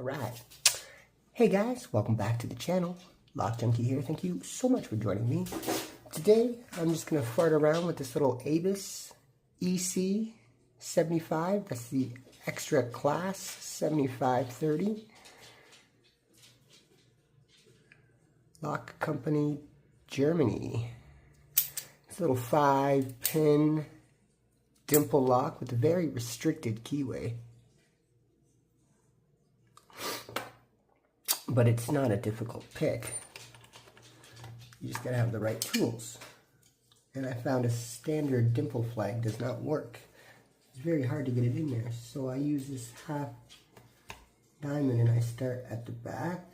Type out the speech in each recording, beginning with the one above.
Alright. Hey guys, welcome back to the channel. Lock Junkie here. Thank you so much for joining me. Today, I'm just going to fart around with this little Avis EC75. That's the extra class 7530. Lock Company, Germany. It's a little 5-pin dimple lock with a very restricted keyway. But it's not a difficult pick. You just gotta have the right tools. And I found a standard dimple flag does not work. It's very hard to get it in there. So I use this half diamond and I start at the back.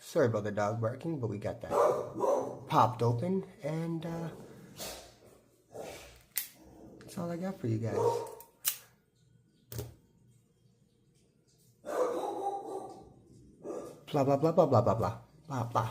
Sorry about the dog barking, but we got that popped open, and that's all I got for you guys. Blah, blah, blah, blah, blah, blah, blah, blah, blah.